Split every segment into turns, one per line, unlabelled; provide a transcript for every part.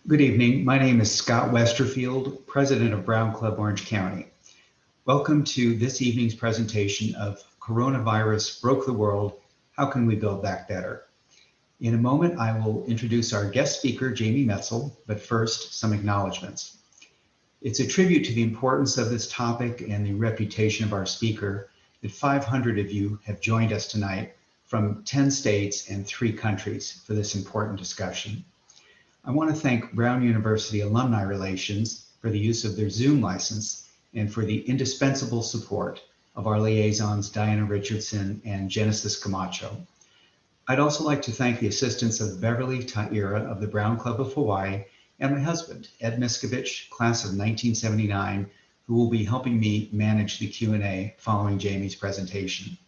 Good evening. My name is Scott Westerfield, President of Brown Club Orange County. Welcome to this evening's presentation of Coronavirus Broke the World, How Can We Build Back Better? In a moment, I will introduce our guest speaker, Jamie Metzl, but first, some acknowledgements. It's a tribute to the importance of this topic and the reputation of our speaker that 500 of you have joined us tonight from 10 states and 3 countries for this important discussion. I want to thank Brown University Alumni Relations for the use of their Zoom license and for the indispensable support of our liaisons, Diana Richardson and Genesis Camacho. I'd also like to thank the assistance of Beverly Taira of the Brown Club of Hawaii and my husband, Ed Miskovich, class of 1979, who will be helping me manage the Q&A following Jamie's presentation.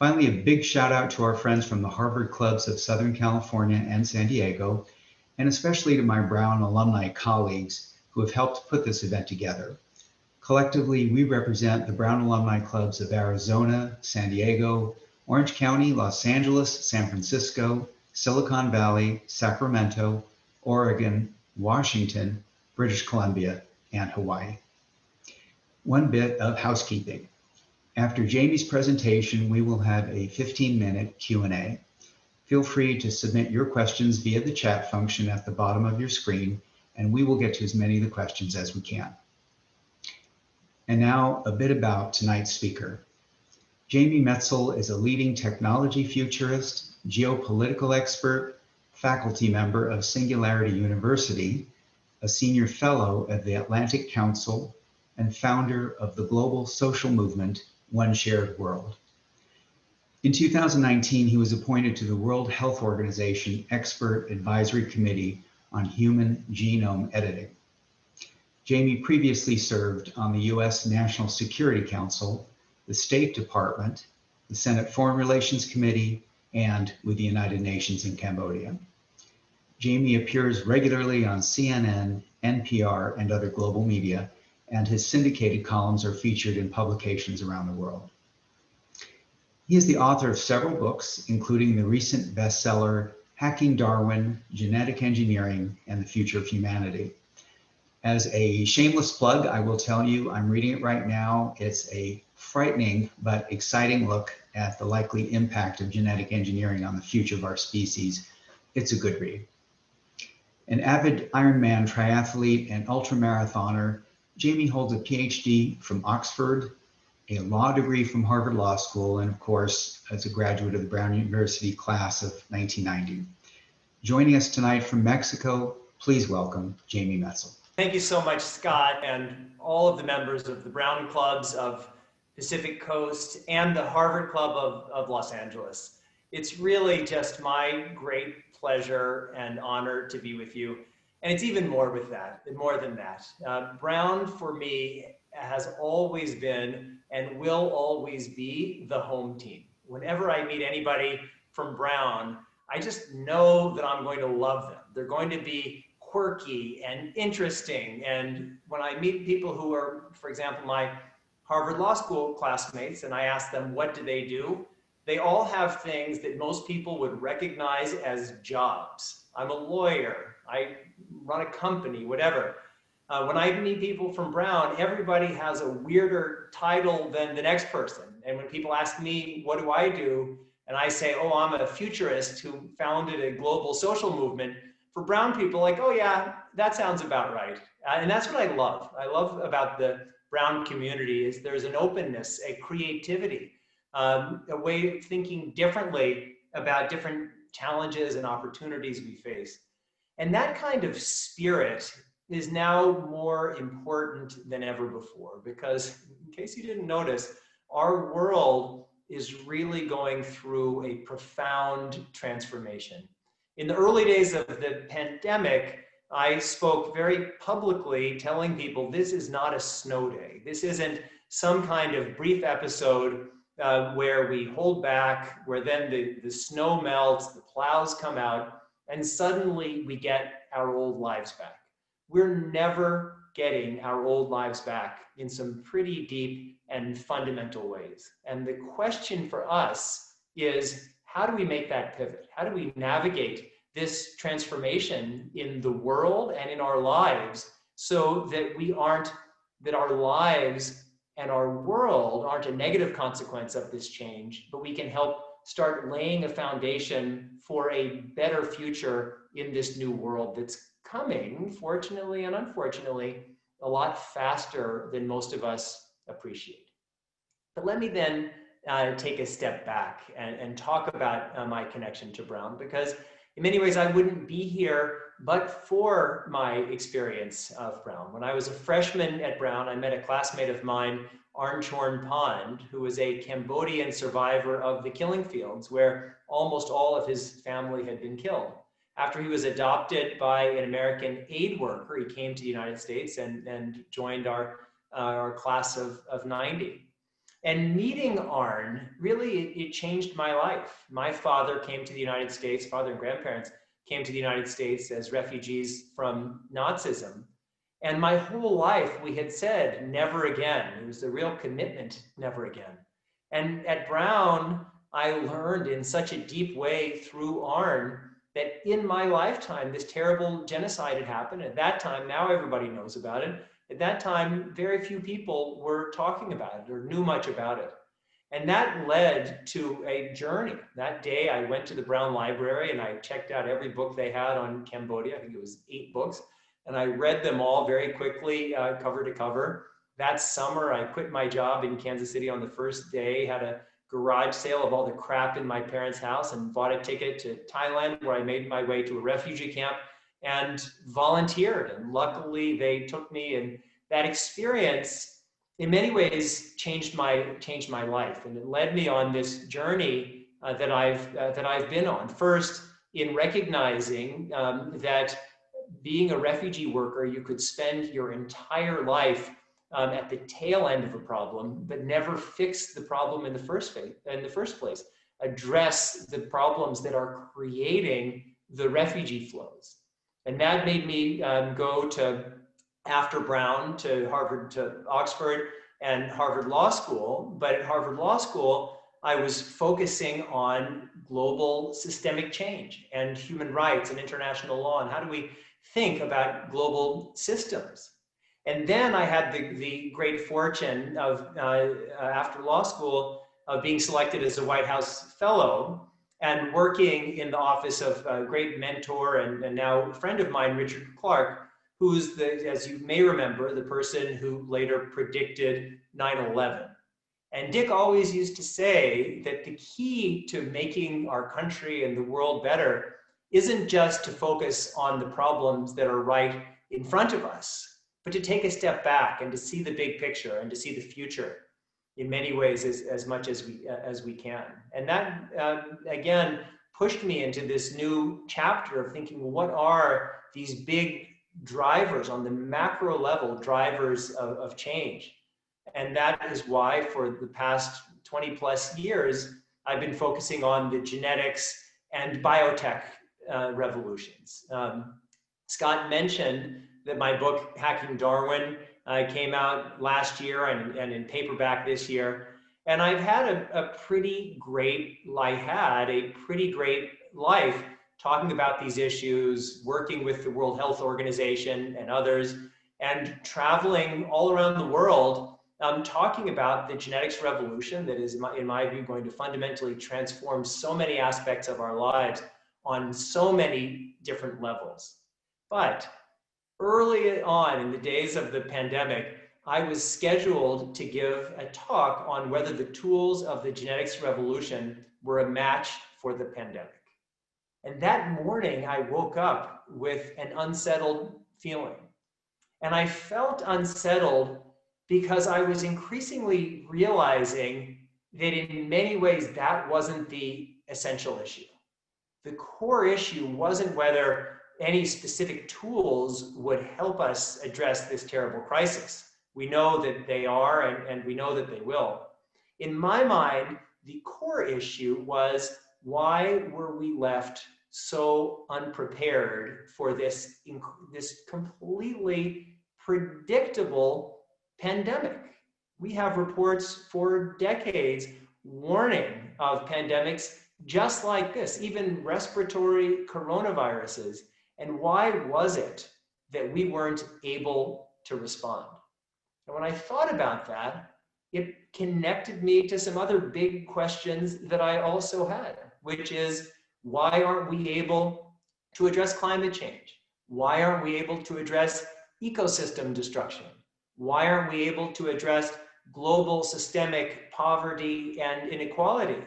Finally, a big shout out to our friends from the Harvard Clubs of Southern California and San Diego, and especially to my Brown alumni colleagues who have helped put this event together. Collectively, we represent the Brown Alumni Clubs of Arizona, San Diego, Orange County, Los Angeles, San Francisco, Silicon Valley, Sacramento, Oregon, Washington, British Columbia, and Hawaii. One bit of housekeeping. After Jamie's presentation, we will have a 15-minute Q&A. Feel free to submit your questions via the chat function at the bottom of your screen, and we will get to as many of the questions as we can. And now a bit about tonight's speaker. Jamie Metzl is a leading technology futurist, geopolitical expert, faculty member of Singularity University, a senior fellow at the Atlantic Council, and founder of the global social movement, One Shared World. In 2019, he was appointed to the World Health Organization Expert Advisory Committee on Human Genome Editing. Jamie previously served on the U.S. National Security Council, the State Department, the Senate Foreign Relations Committee, and with the United Nations in Cambodia. Jamie appears regularly on CNN, NPR, and other global media, and his syndicated columns are featured in publications around the world. He is the author of several books, including the recent bestseller, Hacking Darwin, Genetic Engineering, and the Future of Humanity. As a shameless plug, I will tell you, I'm reading it right now. It's a frightening but exciting look at the likely impact of genetic engineering on the future of our species. It's a good read. An avid Ironman triathlete and ultramarathoner, Jamie holds a PhD from Oxford, a law degree from Harvard Law School, and of course, as a graduate of the Brown University class of 1990. Joining us tonight from Mexico, please welcome Jamie Metzl.
Thank you so much, Scott, and all of the members of the Brown Clubs of Pacific Coast and the Harvard Club of Los Angeles. It's really just my great pleasure and honor to be with you. And it's even more than that. Brown, for me, has always been and will always be the home team. Whenever I meet anybody from Brown, I just know that I'm going to love them. They're going to be quirky and interesting. And when I meet people who are, for example, my Harvard Law School classmates, and I ask them, what do? They all have things that most people would recognize as jobs. I'm a lawyer, I run a company, whatever. When I meet people from Brown, everybody has a weirder title than the next person. And when people ask me, what do I do? And I say, oh, I'm a futurist who founded a global social movement. For Brown people, like, oh yeah, that sounds about right. And that's what I love. I love about the Brown community is there's an openness, a creativity, a way of thinking differently about different challenges and opportunities we face. And that kind of spirit is now more important than ever before, because in case you didn't notice, our world is really going through a profound transformation. In the early days of the pandemic, I spoke very publicly telling people this is not a snow day. This isn't some kind of brief episode where we hold back, where then the snow melts, the plows come out, and suddenly we get our old lives back. We're never getting our old lives back in some pretty deep and fundamental ways. And the question for us is, how do we make that pivot? How do we navigate this transformation in the world and in our lives, so that that our lives and our world aren't a negative consequence of this change, but we can help start laying a foundation for a better future in this new world that's coming, fortunately and unfortunately, a lot faster than most of us appreciate. But let me then take a step back and talk about my connection to Brown, because in many ways I wouldn't be here but for my experience of Brown. When I was a freshman at Brown, I met a classmate of mine, Arnchorn Pond, who was a Cambodian survivor of the killing fields where almost all of his family had been killed. After he was adopted by an American aid worker, he came to the United States and joined our class of 90. And meeting Arn, really, it changed my life. My father came to the United States, father and grandparents came to the United States as refugees from Nazism. And my whole life we had said, never again. It was a real commitment, never again. And at Brown, I learned in such a deep way through Arn that in my lifetime, this terrible genocide had happened. At that time, now everybody knows about it. At that time, very few people were talking about it or knew much about it. And that led to a journey. That day, I went to the Brown Library and I checked out every book they had on Cambodia. I think it was 8 books. And I read them all very quickly, cover to cover. That summer, I quit my job in Kansas City on the first day, had a garage sale of all the crap in my parents' house, and bought a ticket to Thailand, where I made my way to a refugee camp and volunteered. And luckily, they took me, and that experience in many ways changed my life, and it led me on this journey that I've been on. First, in recognizing that being a refugee worker, you could spend your entire life at the tail end of a problem, but never fix the problem in the first place. Address the problems that are creating the refugee flows, and that made me go to, after Brown, to Harvard, to Oxford and Harvard Law School. But at Harvard Law School, I was focusing on global systemic change and human rights and international law, and how do we think about global systems. And then I had the great fortune of, after law school, of being selected as a White House fellow and working in the office of a great mentor and now friend of mine, Richard Clarke, who's, as you may remember, the person who later predicted 9/11. And Dick always used to say that the key to making our country and the world better isn't just to focus on the problems that are right in front of us, but to take a step back and to see the big picture and to see the future in many ways as much as we can. And that, again, pushed me into this new chapter of thinking, well, what are these big drivers on the macro level, drivers of change? And that is why for the past 20 plus years, I've been focusing on the genetics and biotech revolutions. Scott mentioned that my book, Hacking Darwin, came out last year and in paperback this year. And I've had a pretty great life talking about these issues, working with the World Health Organization and others, and traveling all around the world, talking about the genetics revolution that is, in my view, going to fundamentally transform so many aspects of our lives on so many different levels. But early on in the days of the pandemic, I was scheduled to give a talk on whether the tools of the genetics revolution were a match for the pandemic. And that morning, I woke up with an unsettled feeling. And I felt unsettled because I was increasingly realizing that in many ways, that wasn't the essential issue. The core issue wasn't whether any specific tools would help us address this terrible crisis. We know that they are, and we know that they will. In my mind, the core issue was, why were we left so unprepared for this completely predictable pandemic? We have reports for decades warning of pandemics just like this, even respiratory coronaviruses. And why was it that we weren't able to respond? And when I thought about that, it connected me to some other big questions that I also had, which is, why aren't we able to address climate change? Why aren't we able to address ecosystem destruction? Why aren't we able to address global systemic poverty and inequality?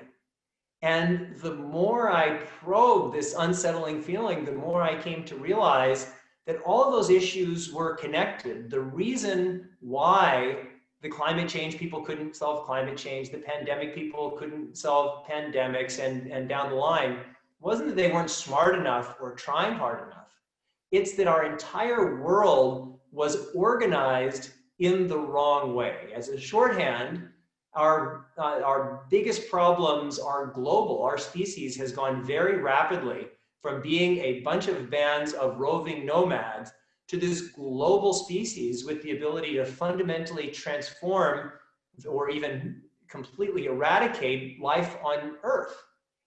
And the more I probed this unsettling feeling, the more I came to realize that all of those issues were connected. The reason why the climate change people couldn't solve climate change, the pandemic people couldn't solve pandemics, and down the line, wasn't that they weren't smart enough or trying hard enough. It's that our entire world was organized in the wrong way. As a shorthand, our biggest problems are global. Our species has gone very rapidly from being a bunch of bands of roving nomads to this global species with the ability to fundamentally transform or even completely eradicate life on Earth.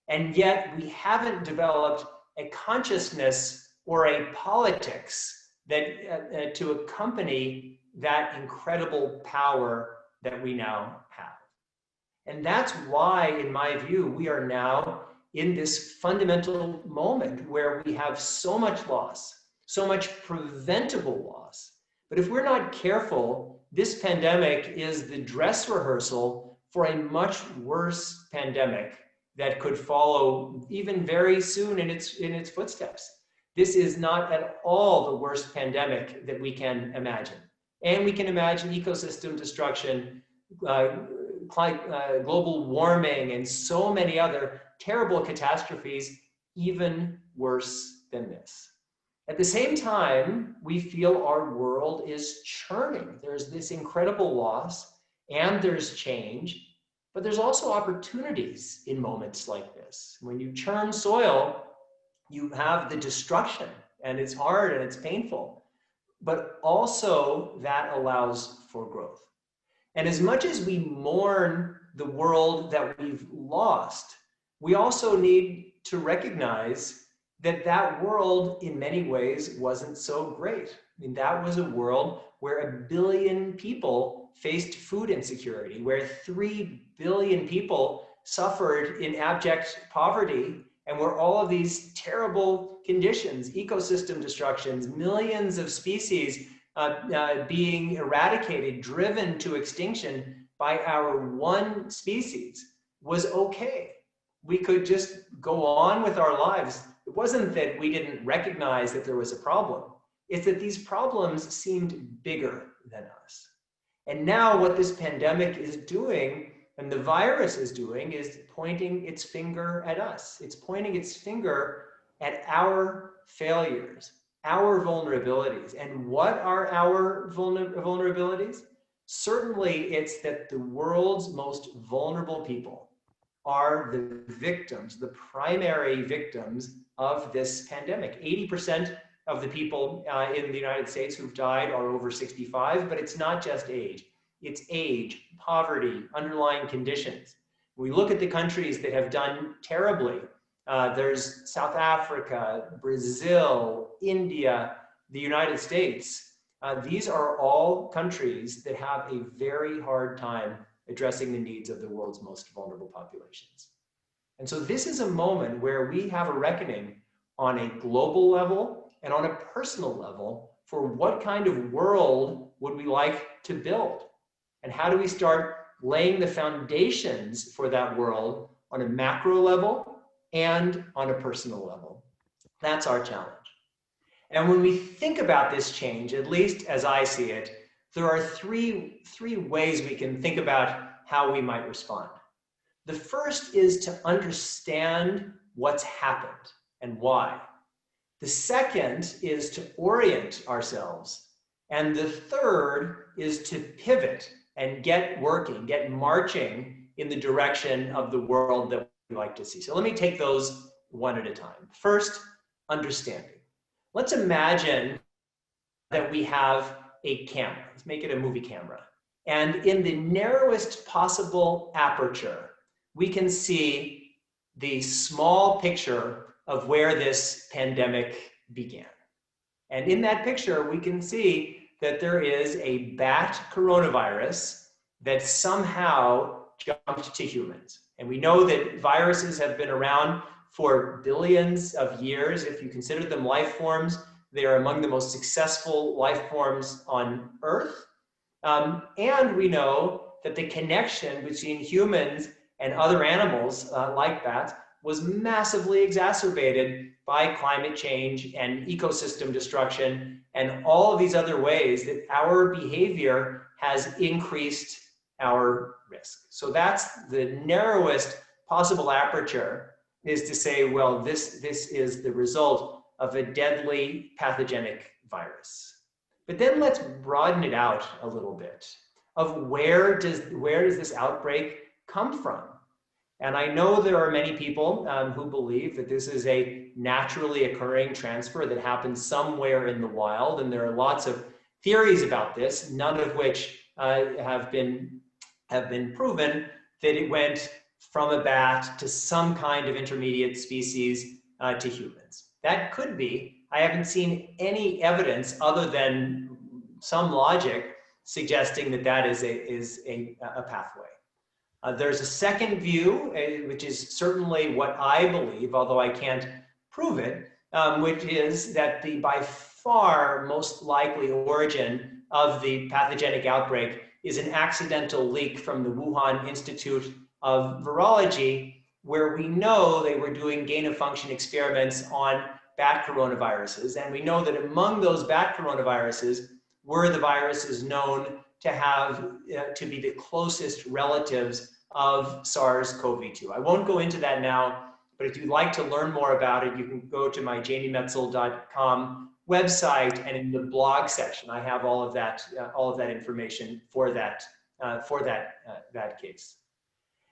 And yet we haven't developed a consciousness or a politics that to accompany that incredible power that we now have. And that's why, in my view, we are now in this fundamental moment where we have so much loss, so much preventable loss. But if we're not careful, this pandemic is the dress rehearsal for a much worse pandemic that could follow even very soon in its footsteps. This is not at all the worst pandemic that we can imagine. And we can imagine ecosystem destruction, global warming, and so many other terrible catastrophes, even worse than this. At the same time, we feel our world is churning. There's this incredible loss, and there's change, but there's also opportunities in moments like this. When you churn soil, you have the destruction, and it's hard and it's painful, but also that allows for growth. And as much as we mourn the world that we've lost, we also need to recognize that that world in many ways wasn't so great. I mean, that was a world where 1 billion people faced food insecurity, where 3 billion people suffered in abject poverty, and where all of these terrible conditions, ecosystem destructions, millions of species being eradicated, driven to extinction by our one species, was okay. We could just go on with our lives. It wasn't that we didn't recognize that there was a problem. It's that these problems seemed bigger than us. And now what this pandemic is doing, and the virus is doing, is pointing its finger at us. It's pointing its finger at our failures, our vulnerabilities. And what are our vulnerabilities? Certainly, it's that the world's most vulnerable people are the victims, the primary victims of this pandemic. 80% of the people in the United States who've died are over 65, but it's not just age. It's age, poverty, underlying conditions. We look at the countries that have done terribly. There's South Africa, Brazil, India, the United States. These are all countries that have a very hard time addressing the needs of the world's most vulnerable populations. And so this is a moment where we have a reckoning on a global level and on a personal level for what kind of world would we like to build? And how do we start laying the foundations for that world on a macro level and on a personal level? That's our challenge. And when we think about this change, at least as I see it, there are three ways we can think about how we might respond. The first is to understand what's happened and why. The second is to orient ourselves. And the third is to pivot and get working, get marching in the direction of the world that we like to see. So let me take those one at a time. First, understanding. Let's imagine that we have a camera. Let's make it a movie camera. And in the narrowest possible aperture, we can see the small picture of where this pandemic began. And in that picture, we can see that there is a bat coronavirus that somehow jumped to humans. And we know that viruses have been around for billions of years. If you consider them life forms, they are among the most successful life forms on Earth. And we know that the connection between humans and other animals like bats was massively exacerbated by climate change and ecosystem destruction and all of these other ways that our behavior has increased our risk. So that's the narrowest possible aperture, is to say, well, this is the result of a deadly pathogenic virus. But then let's broaden it out a little bit of where does this outbreak come from? And I know there are many people who believe that this is a naturally occurring transfer that happens somewhere in the wild. And there are lots of theories about this, none of which have been proven that it went from a bat to some kind of intermediate species to humans. That could be. I haven't seen any evidence other than some logic suggesting that that is a pathway. There's a second view, which is certainly what I believe, although I can't prove it, which is that the by far most likely origin of the pathogenic outbreak is an accidental leak from the Wuhan Institute of Virology, where we know they were doing gain-of-function experiments on bat coronaviruses. And we know that among those bat coronaviruses were the viruses known to have to be the closest relatives of SARS-CoV-2. I won't go into that now, but if you'd like to learn more about it, you can go to my jamiemetzl.com website, and in the blog section, I have all of that information for that case.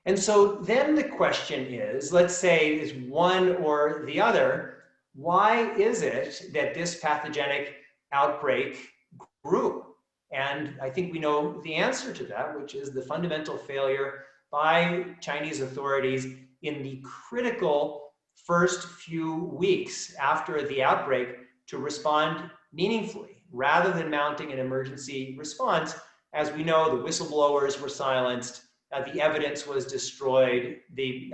And so then the question is, let's say is one or the other, why is it that this pathogenic outbreak grew? And I think we know the answer to that, which is the fundamental failure by Chinese authorities in the critical first few weeks after the outbreak to respond meaningfully, rather than mounting an emergency response. As we know, the whistleblowers were silenced, the evidence was destroyed, the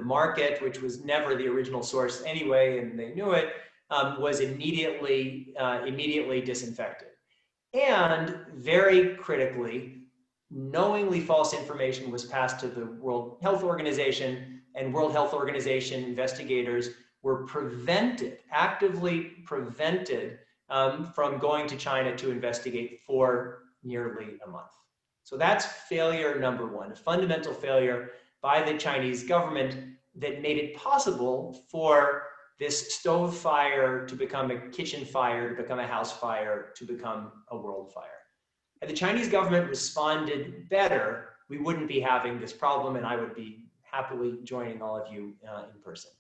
market, which was never the original source anyway, and they knew it, was immediately disinfected. And very critically, knowingly false information was passed to the World Health Organization, and World Health Organization investigators were actively prevented from going to China to investigate for nearly a month. So that's failure number one, a fundamental failure by the Chinese government that made it possible for this stove fire to become a kitchen fire, to become a house fire, to become a world fire. Had the Chinese government responded better, we wouldn't be having this problem, and I would be happily joining all of you in person.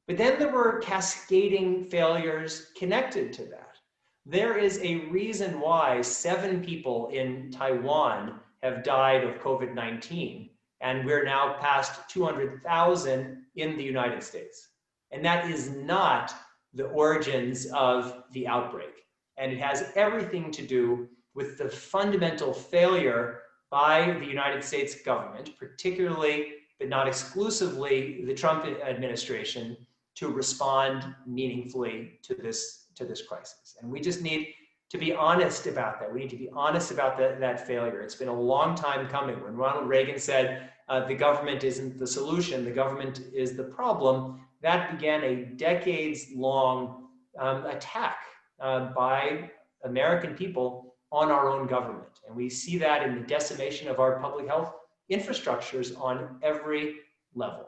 But then there were cascading failures connected to that. There is a reason why 7 people in Taiwan have died of COVID-19, and we're now past 200,000 in the United States. And that is not the origins of the outbreak. And it has everything to do with the fundamental failure by the United States government, particularly, but not exclusively, the Trump administration, to respond meaningfully to this crisis. And we just need to be honest about that. We need to be honest about that failure. It's been a long time coming. When Ronald Reagan said, the government isn't the solution, the government is the problem, that began a decades-long attack by American people on our own government. And we see that in the decimation of our public health infrastructures on every level.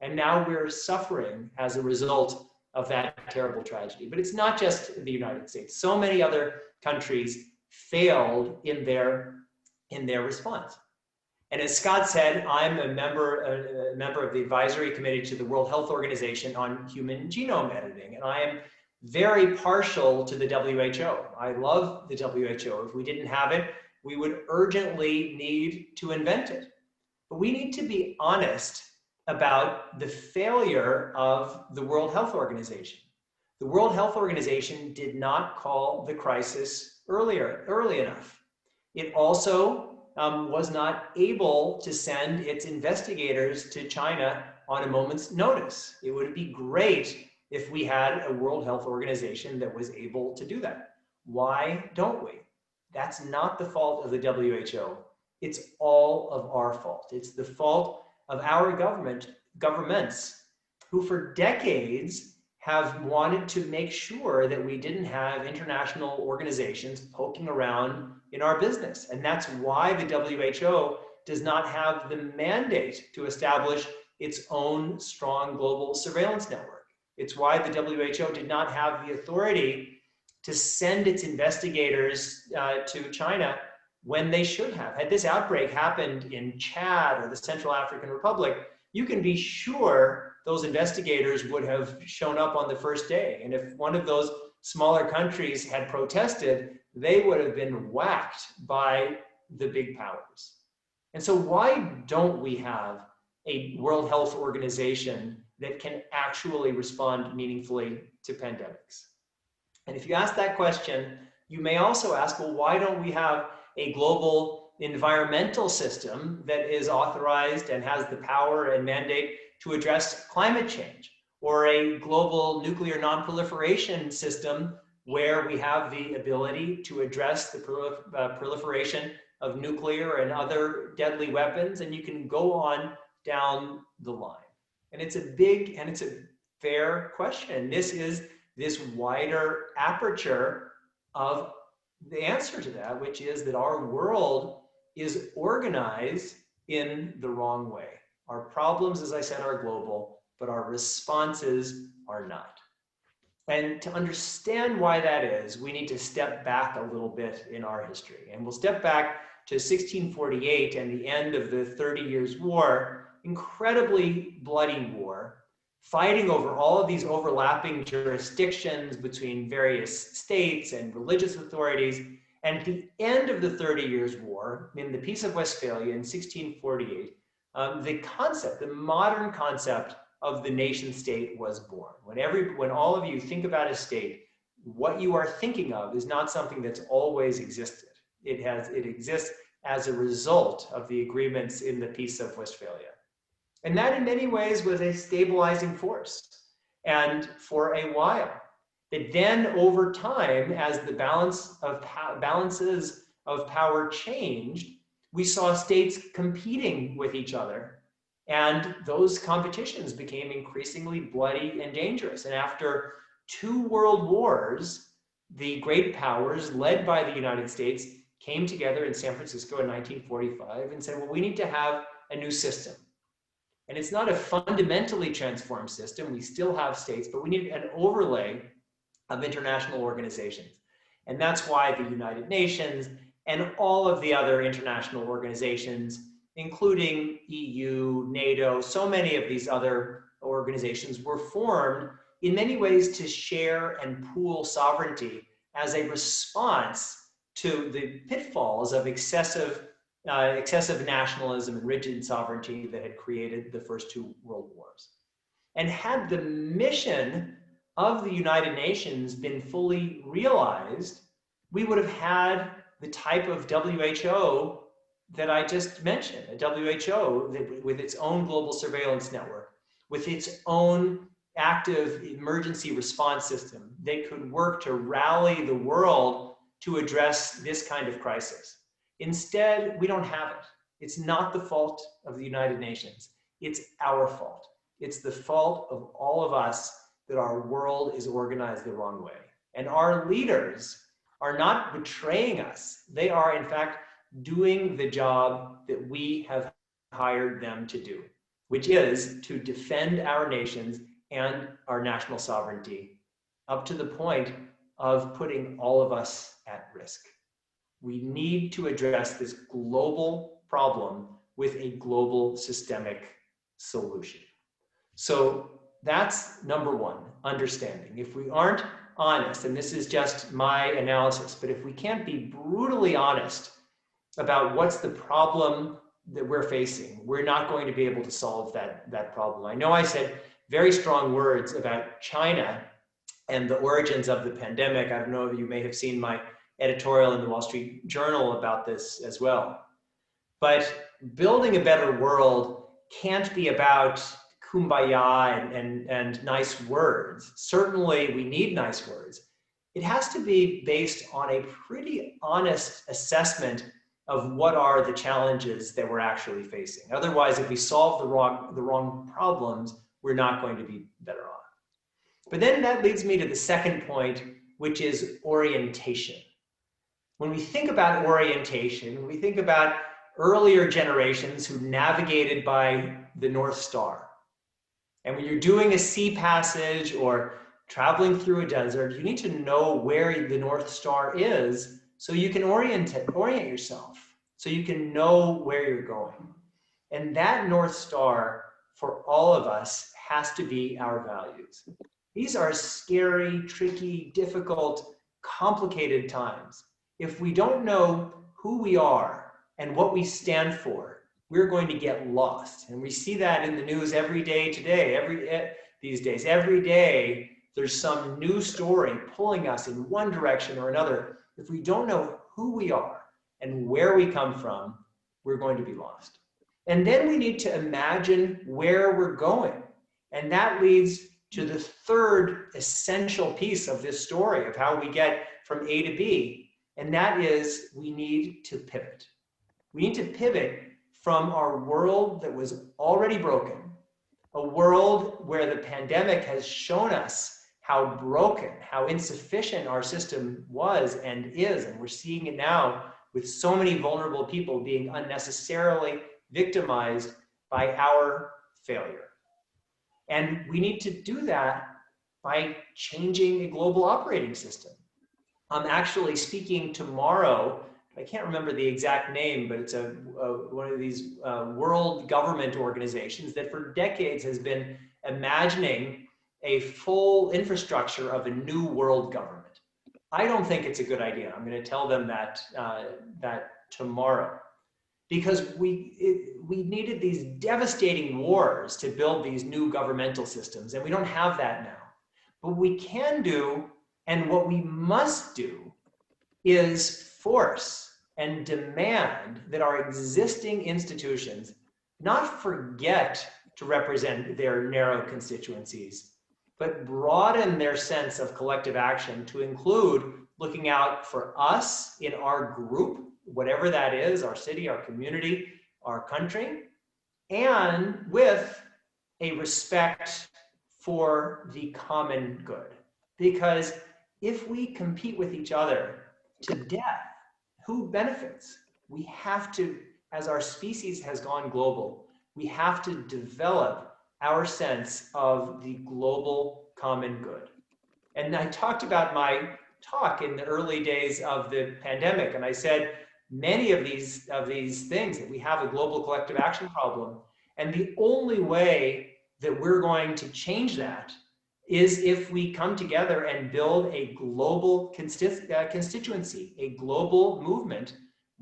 And now we're suffering as a result of that terrible tragedy. But it's not just the United States. So many other countries failed in their response. And as Scott said, I'm a member of the advisory committee to the World Health Organization on human genome editing. And I am very partial to the WHO. I love the WHO. If we didn't have it, we would urgently need to invent it. But we need to be honest about the failure of the World Health Organization. The World Health Organization did not call the crisis early enough. It also was not able to send its investigators to China on a moment's notice. It would be great if we had a World Health Organization that was able to do that. Why don't we? That's not the fault of the WHO. It's all of our fault. It's the fault of our governments, who for decades have wanted to make sure that we didn't have international organizations poking around in our business. And that's why the WHO does not have the mandate to establish its own strong global surveillance network. It's why the WHO did not have the authority to send its investigators to China when they should have. Had this outbreak happened in Chad or the Central African Republic, you can be sure those investigators would have shown up on the first day. And if one of those smaller countries had protested, they would have been whacked by the big powers. And so why don't we have a World Health Organization that can actually respond meaningfully to pandemics? And if you ask that question, you may also ask, well, why don't we have a global environmental system that is authorized and has the power and mandate to address climate change, or a global nuclear non-proliferation system where we have the ability to address the proliferation of nuclear and other deadly weapons, and you can go on down the line. And it's a big and it's a fair question. This is this wider aperture of the answer to that, which is that our world is organized in the wrong way. Our problems, as I said, are global, but our responses are not. And to understand why that is, we need to step back a little bit in our history. And we'll step back to 1648 and the end of the 30 Years' War, incredibly bloody war, fighting over all of these overlapping jurisdictions between various states and religious authorities. And at the end of the 30 Years' War, in the Peace of Westphalia in 1648, the modern concept of the nation state was born. When all of you think about a state, what you are thinking of is not something that's always existed. It exists as a result of the agreements in the Peace of Westphalia. And that in many ways was a stabilizing force. And for a while, but then over time, as the balances of power changed, we saw states competing with each other. And those competitions became increasingly bloody and dangerous. And after 2 world wars, the great powers led by the United States came together in San Francisco in 1945 and said, well, we need to have a new system. And it's not a fundamentally transformed system. We still have states, but we need an overlay of international organizations. And that's why the United Nations and all of the other international organizations, including EU, NATO, so many of these other organizations were formed in many ways to share and pool sovereignty as a response to the pitfalls of excessive nationalism and rigid sovereignty that had created the first 2 world wars. And had the mission of the United Nations been fully realized, we would have had the type of WHO that I just mentioned, a WHO that, with its own global surveillance network, with its own active emergency response system, they could work to rally the world to address this kind of crisis. Instead, we don't have it. It's not the fault of the United Nations. It's our fault. It's the fault of all of us that our world is organized the wrong way. And our leaders are not betraying us. They are, in fact, doing the job that we have hired them to do, which is to defend our nations and our national sovereignty up to the point of putting all of us at risk. We need to address this global problem with a global systemic solution. So that's number one, understanding. If we aren't honest, and this is just my analysis, but if we can't be brutally honest about what's the problem that we're facing, we're not going to be able to solve that problem. I know I said very strong words about China and the origins of the pandemic. I don't know if you may have seen my editorial in the Wall Street Journal about this as well. But building a better world can't be about kumbaya and nice words. Certainly we need nice words. It has to be based on a pretty honest assessment of what are the challenges that we're actually facing. Otherwise, if we solve the wrong problems, we're not going to be better off. But then that leads me to the second point, which is orientation. When we think about orientation, when we think about earlier generations who navigated by the North Star, and when you're doing a sea passage or traveling through a desert, you need to know where the North Star is so you can orient yourself, so you can know where you're going. And that North Star for all of us has to be our values. These are scary, tricky, difficult, complicated times. If we don't know who we are and what we stand for, we're going to get lost. And we see that in the news every day today, these days. Every day, there's some new story pulling us in one direction or another. If we don't know who we are and where we come from, we're going to be lost. And then we need to imagine where we're going. And that leads to the third essential piece of this story of how we get from A to B. And that is we need to pivot. We need to pivot from our world that was already broken, a world where the pandemic has shown us how broken, how insufficient our system was and is. And we're seeing it now with so many vulnerable people being unnecessarily victimized by our failure. And we need to do that by changing a global operating system. I'm actually speaking tomorrow. I can't remember the exact name, but it's one of these world government organizations that for decades has been imagining a full infrastructure of a new world government. I don't think it's a good idea. I'm going to tell them that tomorrow, because we needed these devastating wars to build these new governmental systems, and we don't have that now. But we can do, and what we must do, is force and demand that our existing institutions not forget to represent their narrow constituencies, but broaden their sense of collective action to include looking out for us in our group, whatever that is, our city, our community, our country, and with a respect for the common good. Because if we compete with each other to death, who benefits? We have to, as our species has gone global, we have to develop our sense of the global common good. And I talked about my talk in the early days of the pandemic, and I said many of these things, that we have a global collective action problem, and the only way that we're going to change that is if we come together and build a global constituency, a global movement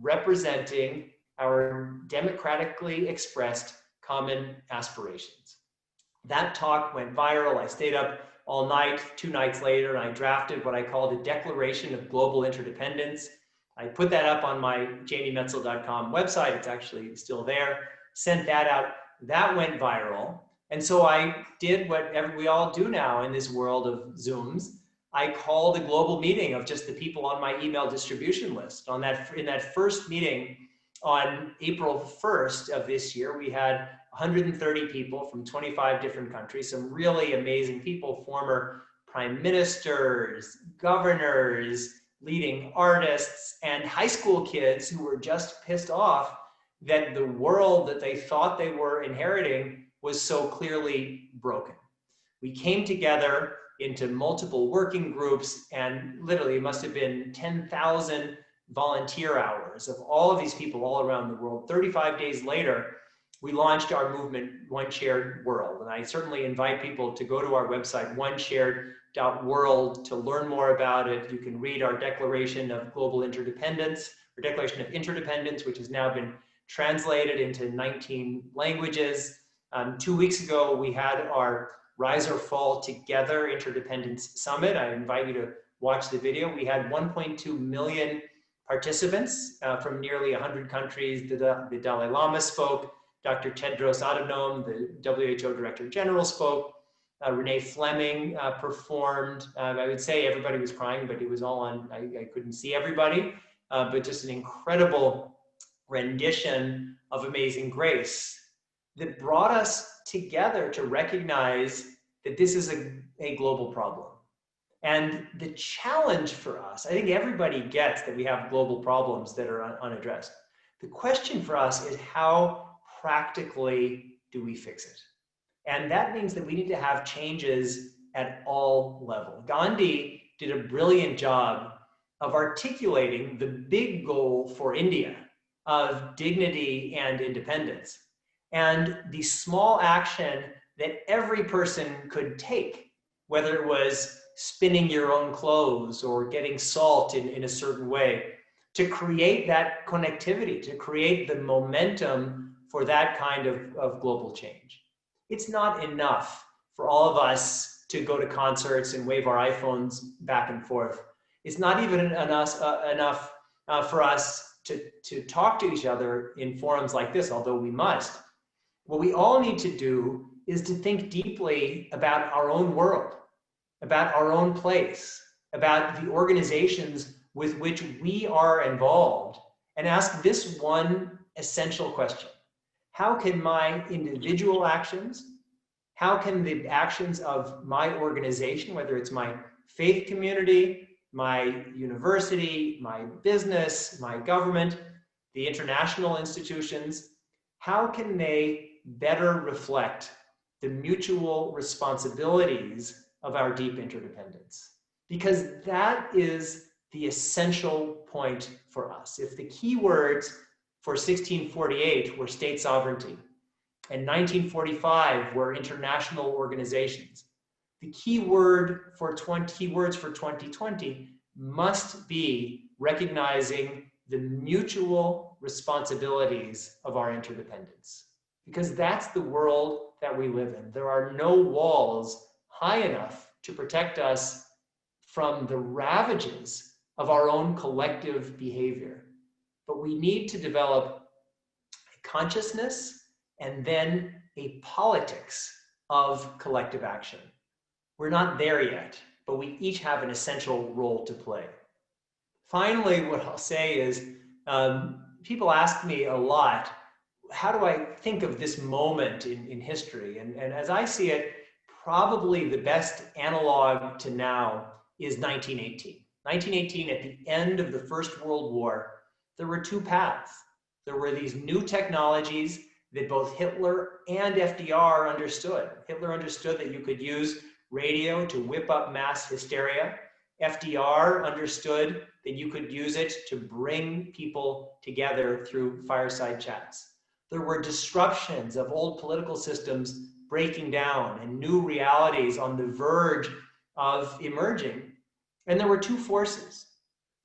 representing our democratically expressed common aspirations. That talk went viral. I stayed up all night, 2 nights later, and I drafted what I called a Declaration of Global Interdependence. I put that up on my jamiemetzl.com website. It's actually still there. Sent that out. That went viral. And so I did what we all do now in this world of Zooms. I called a global meeting of just the people on my email distribution list. In that first meeting on April 1st of this year, we had 130 people from 25 different countries, some really amazing people, former prime ministers, governors, leading artists, and high school kids who were just pissed off that the world that they thought they were inheriting was so clearly broken. We came together into multiple working groups, and literally it must have been 10,000 volunteer hours of all of these people all around the world. 35 days later, we launched our movement, One Shared World. And I certainly invite people to go to our website, oneshared.world, to learn more about it. You can read our Declaration of Global Interdependence, or Declaration of Interdependence, which has now been translated into 19 languages. 2 weeks ago, we had our Rise or Fall Together Interdependence Summit. I invite you to watch the video. We had 1.2 million participants from nearly 100 countries. The Dalai Lama spoke, Dr. Tedros Adhanom, the WHO Director General spoke, Renee Fleming performed. I would say everybody was crying, but it was all on, I couldn't see everybody, but just an incredible rendition of Amazing Grace that brought us together to recognize that this is a global problem. And the challenge for us, I think everybody gets that we have global problems that are unaddressed. The question for us is, how practically do we fix it? And that means that we need to have changes at all levels. Gandhi did a brilliant job of articulating the big goal for India of dignity and independence, and the small action that every person could take, whether it was spinning your own clothes or getting salt in a certain way, to create that connectivity, to create the momentum for that kind of global change. It's not enough for all of us to go to concerts and wave our iPhones back and forth. It's not even enough for us to talk to each other in forums like this, although we must. What we all need to do is to think deeply about our own world, about our own place, about the organizations with which we are involved, and ask this one essential question. How can my individual actions, how can the actions of my organization, whether it's my faith community, my university, my business, my government, the international institutions, how can they better reflect the mutual responsibilities of our deep interdependence? Because that is the essential point for us. If the key words for 1648 were state sovereignty, and 1945 were international organizations, the key words for 2020 must be recognizing the mutual responsibilities of our interdependence. Because that's the world that we live in. There are no walls high enough to protect us from the ravages of our own collective behavior. But we need to develop a consciousness and then a politics of collective action. We're not there yet, but we each have an essential role to play. Finally, what I'll say is, people ask me a lot, how do I think of this moment in history? And as I see it, probably the best analog to now is 1918. 1918, at the end of the First World War, there were two paths. There were these new technologies that both Hitler and FDR understood. Hitler understood that you could use radio to whip up mass hysteria. FDR understood that you could use it to bring people together through fireside chats. There were disruptions of old political systems breaking down and new realities on the verge of emerging. And there were two forces.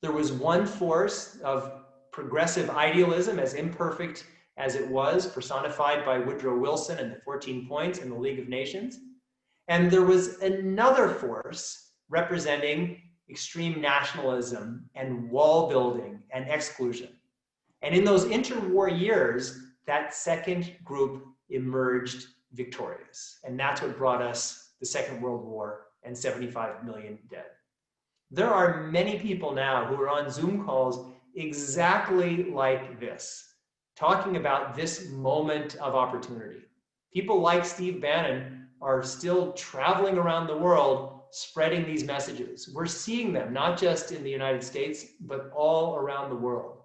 There was one force of progressive idealism, as imperfect as it was, personified by Woodrow Wilson and the 14 Points and the League of Nations. And there was another force representing extreme nationalism and wall building and exclusion. And in those interwar years, that second group emerged victorious. And that's what brought us the Second World War and 75 million dead. There are many people now who are on Zoom calls exactly like this, talking about this moment of opportunity. People like Steve Bannon are still traveling around the world spreading these messages. We're seeing them, not just in the United States, but all around the world.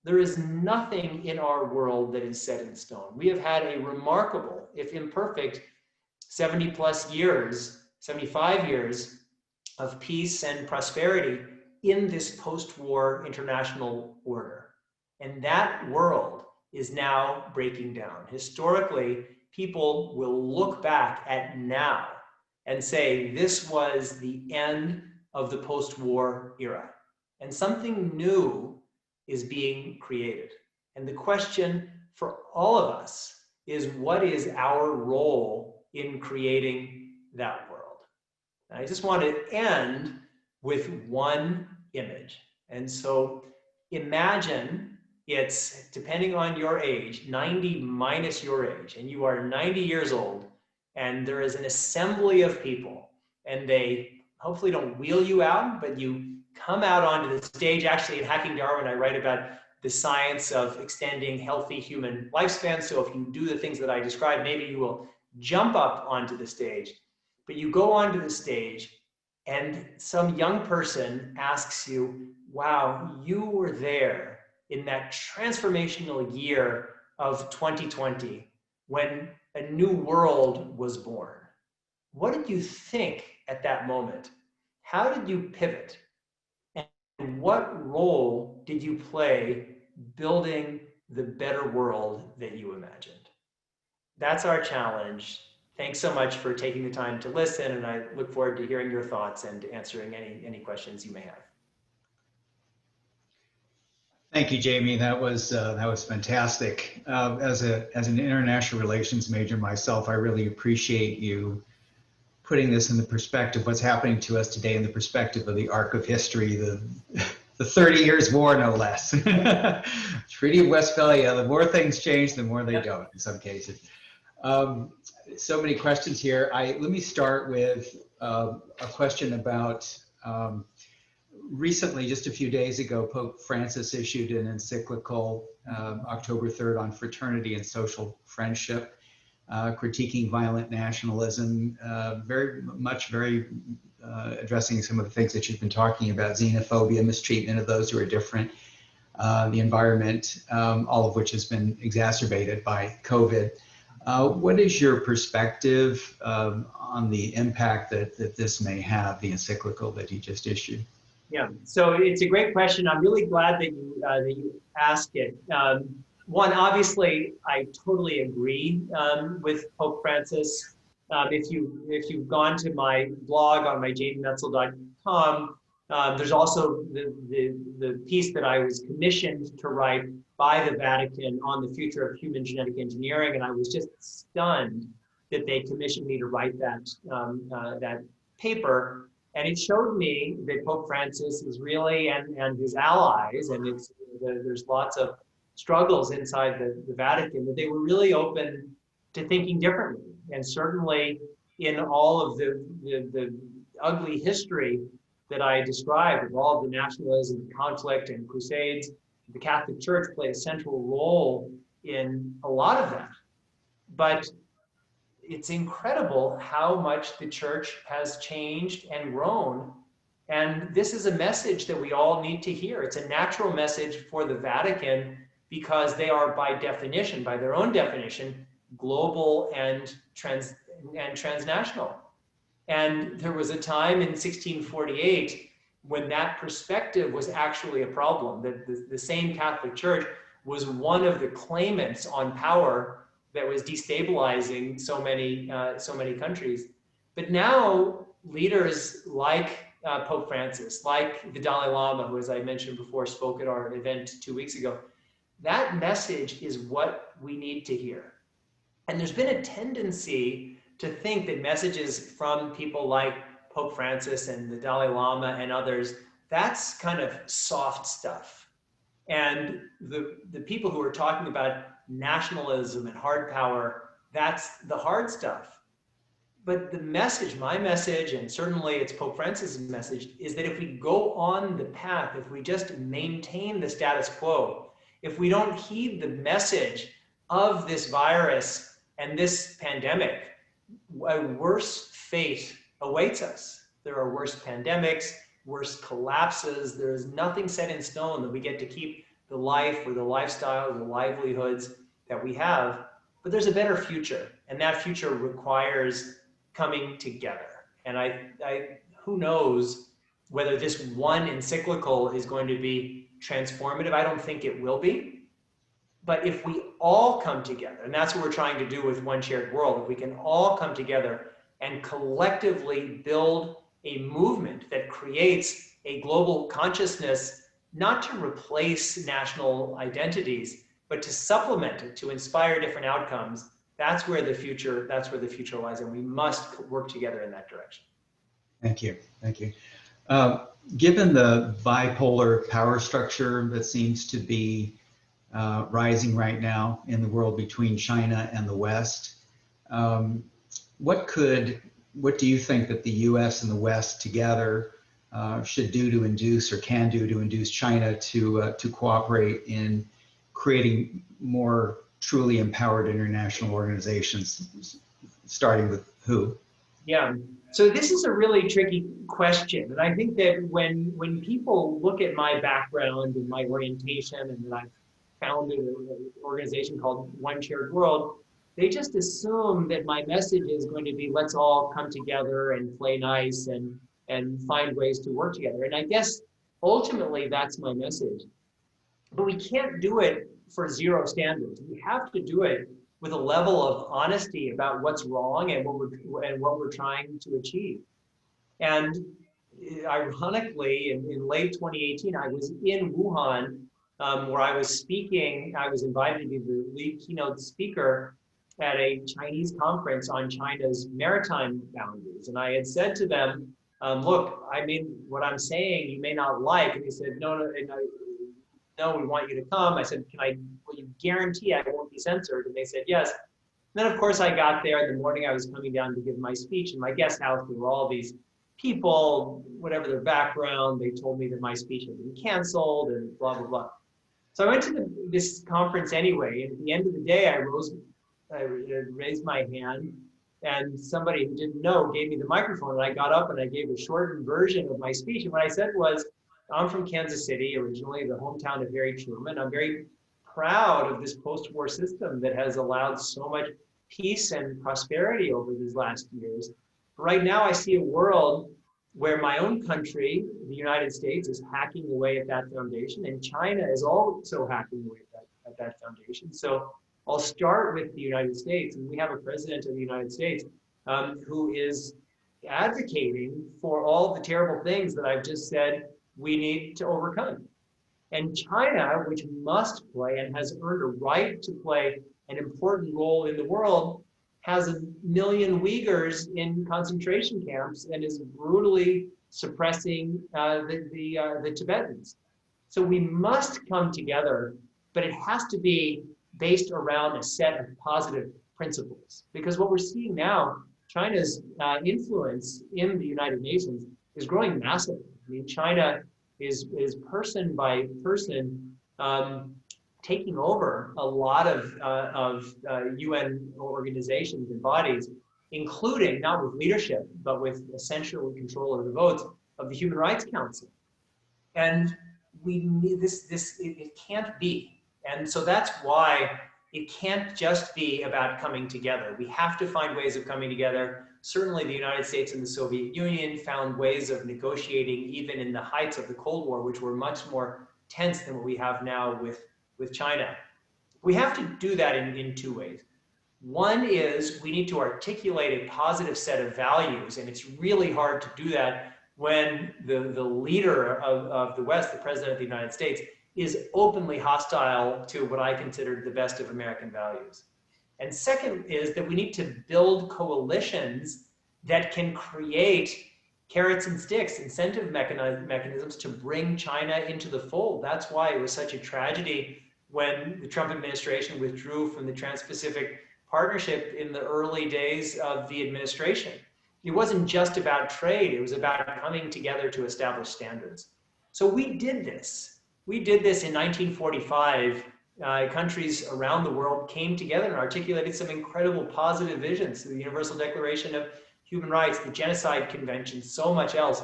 There is nothing in our world that is set in stone. We have had a remarkable, if imperfect, 70 plus years, 75 years of peace and prosperity in this post-war international order. And that world is now breaking down. Historically, people will look back at now and say, this was the end of the post-war era. And something new is being created. And the question for all of us is, what is our role in creating that world? And I just want to end with one image. And so imagine it's, depending on your age, 90 minus your age, and you are 90 years old, and there is an assembly of people, and they hopefully don't wheel you out, but you come out onto the stage. Actually, in Hacking Darwin, I write about the science of extending healthy human lifespans. So if you do the things that I described, maybe you will jump up onto the stage. But you go onto the stage, and some young person asks you, wow, you were there in that transformational year of 2020 when a new world was born. What did you think at that moment? How did you pivot? And what role did you play building the better world that you imagined? That's our challenge. Thanks so much for taking the time to listen, and I look forward to hearing your thoughts and answering any questions you may have.
Thank you, Jamie. That was fantastic. As an international relations major myself, I really appreciate you putting this in the perspective, what's happening to us today in the perspective of the arc of history, the 30 Years' War, no less. Treaty of Westphalia, the more things change, the more they don't in some cases. So many questions here. Let me start with a question about recently, just a few days ago, Pope Francis issued an encyclical, October 3rd, on fraternity and social friendship, critiquing violent nationalism, very addressing some of the things that you've been talking about: xenophobia, mistreatment of those who are different, the environment, all of which has been exacerbated by COVID. What is your perspective on the impact that this may have, the encyclical that he just issued?
Yeah, so it's a great question. I'm really glad that you asked it. One, obviously, I totally agree with Pope Francis. If you've gone to my blog on my jamiemetzl.com, there's also the piece that I was commissioned to write by the Vatican on the future of human genetic engineering, and I was just stunned that they commissioned me to write that paper. And it showed me that Pope Francis is really, and his allies, and there's lots of struggles inside the Vatican, that they were really open to thinking differently. And certainly in all of the ugly history that I described, of all of the nationalism, conflict, and crusades, the Catholic Church played a central role in a lot of that. But it's incredible how much the church has changed and grown. And this is a message that we all need to hear. It's a natural message for the Vatican, because they are, by definition, by their own definition, global and transnational. And there was a time in 1648 when that perspective was actually a problem, that the same Catholic Church was one of the claimants on power that was destabilizing so many countries. But now leaders like Pope Francis, like the Dalai Lama, who, as I mentioned before, spoke at our event 2 weeks ago, that message is what we need to hear. And there's been a tendency to think that messages from people like Pope Francis and the Dalai Lama and others, that's kind of soft stuff. And the people who are talking about nationalism and hard power, that's the hard stuff. But the message, my message, and certainly it's Pope Francis' message, is that if we go on the path, if we just maintain the status quo, if we don't heed the message of this virus and this pandemic, a worse fate awaits us. There are worse pandemics, worse collapses. There is nothing set in stone that we get to keep the life or the lifestyle or the livelihoods that we have. But there's a better future, and that future requires coming together. And who knows whether this one encyclical is going to be transformative. I don't think it will be. But if we all come together, and that's what we're trying to do with One Shared World, if we can all come together and collectively build a movement that creates a global consciousness, not to replace national identities, but to supplement it, to inspire different outcomes, that's where the future lies, and we must work together in that direction.
Thank you. Thank you. Given the bipolar power structure that seems to be rising right now in the world between China and the West, what do you think that the U.S. and the West together should do to induce, or can do to induce, China to cooperate in creating more truly empowered international organizations, starting with who?
Yeah. So this is a really tricky question. And I think that when people look at my background and my orientation, and that I've founded an organization called One Shared World, they just assume that my message is going to be, let's all come together and play nice and find ways to work together. And I guess ultimately that's my message. But we can't do it for zero standards. We have to do it with a level of honesty about what's wrong and what we're trying to achieve. And ironically, in late 2018, I was in Wuhan, where I was speaking. I was invited to be the lead keynote speaker at a Chinese conference on China's maritime boundaries. And I had said to them, look, I mean, what I'm saying you may not like. And they said, no, we want you to come. I said, will you guarantee I won't be censored? And they said, yes. And then, of course, I got there in the morning. I was coming down to give my speech. In my guest house, there were all these people, whatever their background. They told me that my speech had been canceled and blah, blah, blah. So I went to this conference anyway. And at the end of the day, I raised my hand, and somebody who didn't know gave me the microphone. And I got up and I gave a shortened version of my speech. And what I said was, I'm from Kansas City, originally the hometown of Harry Truman. I'm very proud of this post-war system that has allowed so much peace and prosperity over these last years. Right now, I see a world where my own country, the United States, is hacking away at that foundation, and China is also hacking away at that foundation. So I'll start with the United States, and we have a president of the United States who is advocating for all the terrible things that I've just said we need to overcome. And China, which must play and has earned a right to play an important role in the world, has 1 million Uyghurs in concentration camps and is brutally suppressing the Tibetans. So we must come together, but it has to be based around a set of positive principles. Because what we're seeing now, China's influence in the United Nations is growing massively. I mean, China is person by person taking over a lot of UN organizations and bodies, including, not with leadership, but with essential control of the votes of the Human Rights Council. And we need it can't be. And so that's why it can't just be about coming together. We have to find ways of coming together. Certainly the United States and the Soviet Union found ways of negotiating even in the heights of the Cold War, which were much more tense than what we have now with China. We have to do that in two ways. One is we need to articulate a positive set of values, and it's really hard to do that when the leader of the West, the President of the United States, is openly hostile to what I consider the best of American values. And second is that we need to build coalitions that can create carrots and sticks, incentive mechanisms to bring China into the fold. That's why it was such a tragedy when the Trump administration withdrew from the Trans-Pacific Partnership in the early days of the administration. It wasn't just about trade, it was about coming together to establish standards. So we did this. We did this in 1945. Countries around the world came together and articulated some incredible positive visions, the Universal Declaration of Human Rights, the Genocide Convention, so much else.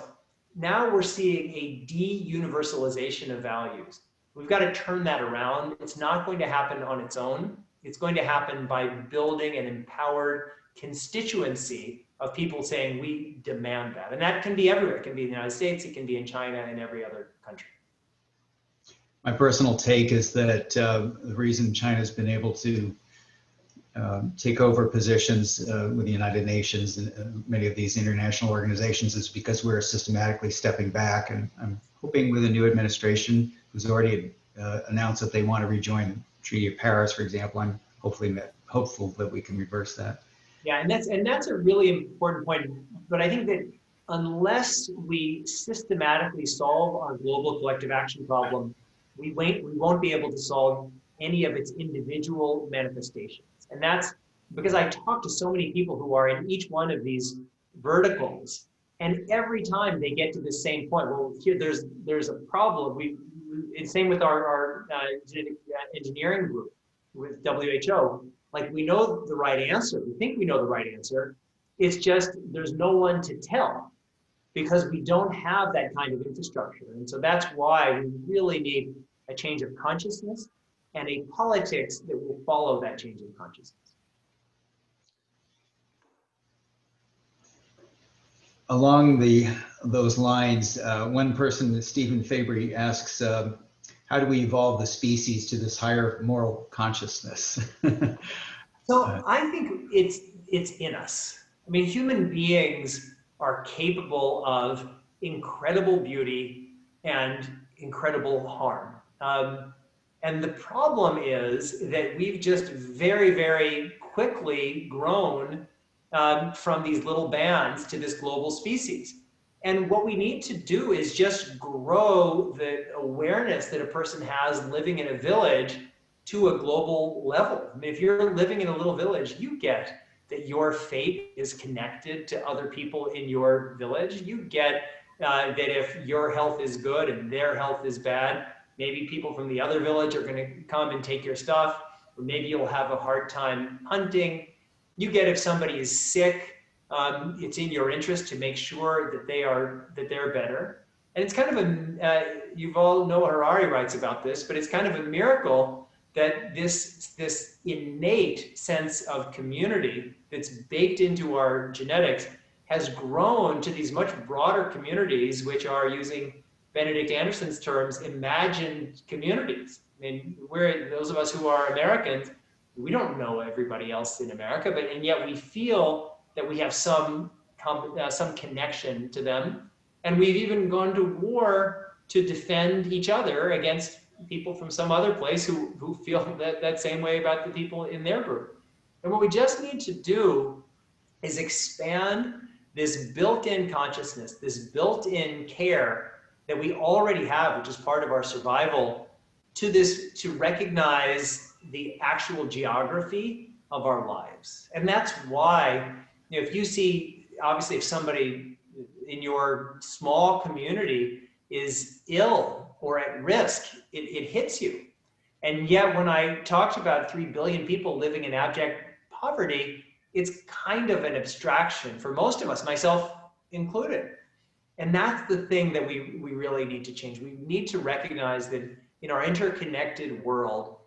Now we're seeing a de-universalization of values. We've got to turn that around. It's not going to happen on its own. It's going to happen by building an empowered constituency of people saying, we demand that. And that can be everywhere. It can be in the United States, it can be in China and every other country.
My personal take is that the reason China's been able to take over positions with the United Nations and many of these international organizations is because we're systematically stepping back. And I'm hoping with a new administration who's already announced that they want to rejoin Treaty of Paris, for example. I'm hopeful that we can reverse that.
Yeah, and that's a really important point. But I think that unless we systematically solve our global collective action problem, we won't be able to solve any of its individual manifestations. And that's because I talk to so many people who are in each one of these verticals, and every time they get to the same point, well, here there's a problem. It's same with our genetic engineering group with WHO. Like, we know the right answer. We think we know the right answer. It's just there's no one to tell because we don't have that kind of infrastructure. And so that's why we really need a change of consciousness and a politics that will follow that change of consciousness.
Along those lines, one person, Stephen Fabry, asks, how do we evolve the species to this higher moral consciousness?
So I think it's in us. I mean, human beings are capable of incredible beauty and incredible harm. And the problem is that we've just very, very quickly grown from these little bands to this global species. And what we need to do is just grow the awareness that a person has living in a village to a global level. I mean, if you're living in a little village, you get that your fate is connected to other people in your village. You get that if your health is good and their health is bad, maybe people from the other village are going to come and take your stuff, or maybe you'll have a hard time hunting. You get if somebody is sick, it's in your interest to make sure that they're better. And it's kind of you all know Harari writes about this, but it's kind of a miracle that this innate sense of community that's baked into our genetics has grown to these much broader communities, which are, using Benedict Anderson's terms, imagined communities. I mean, those of us who are Americans, we don't know everybody else in America, and yet we feel that we have some connection to them. And we've even gone to war to defend each other against people from some other place who feel that same way about the people in their group. And what we just need to do is expand this built-in consciousness, this built-in care that we already have, which is part of our survival, to recognize the actual geography of our lives. And that's why, if you see, obviously, if somebody in your small community is ill or at risk, it hits you. And yet, when I talked about 3 billion people living in abject poverty, it's kind of an abstraction for most of us, myself included. And that's the thing that we really need to change. We need to recognize that in our interconnected world,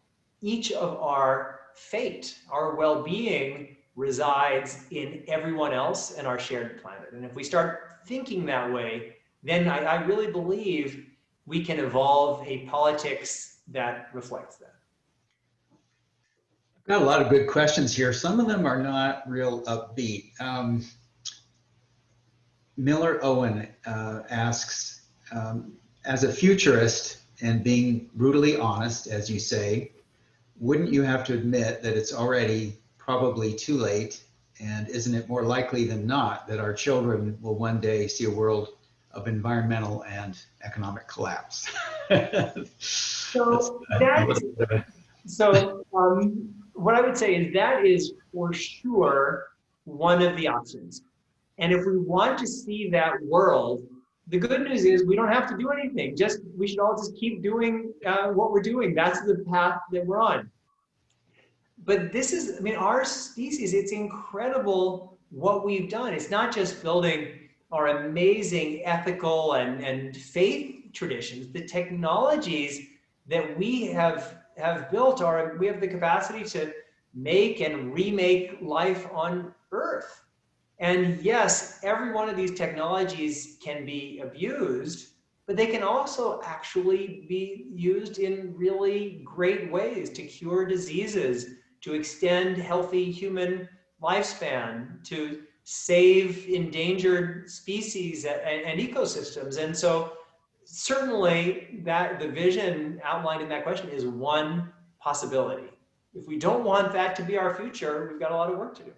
each of our fate, our well-being, resides in everyone else and our shared planet. And if we start thinking that way, then I really believe we can evolve a politics that reflects that.
I've got a lot of good questions here. Some of them are not real upbeat. Miller Owen asks, as a futurist and being brutally honest, as you say, wouldn't you have to admit that it's already probably too late? And isn't it more likely than not that our children will one day see a world of environmental and economic collapse?
What I would say is that is for sure one of the options. And if we want to see that world, the good news is we don't have to do anything. We should all just keep doing what we're doing. That's the path that we're on. But this is, I mean, our species, it's incredible what we've done. It's not just building our amazing ethical and faith traditions. The technologies that we have built we have the capacity to make and remake life on Earth. And yes, every one of these technologies can be abused, but they can also actually be used in really great ways to cure diseases, to extend healthy human lifespan, to save endangered species and ecosystems. And so certainly the vision outlined in that question is one possibility. If we don't want that to be our future, we've got a lot of work to do.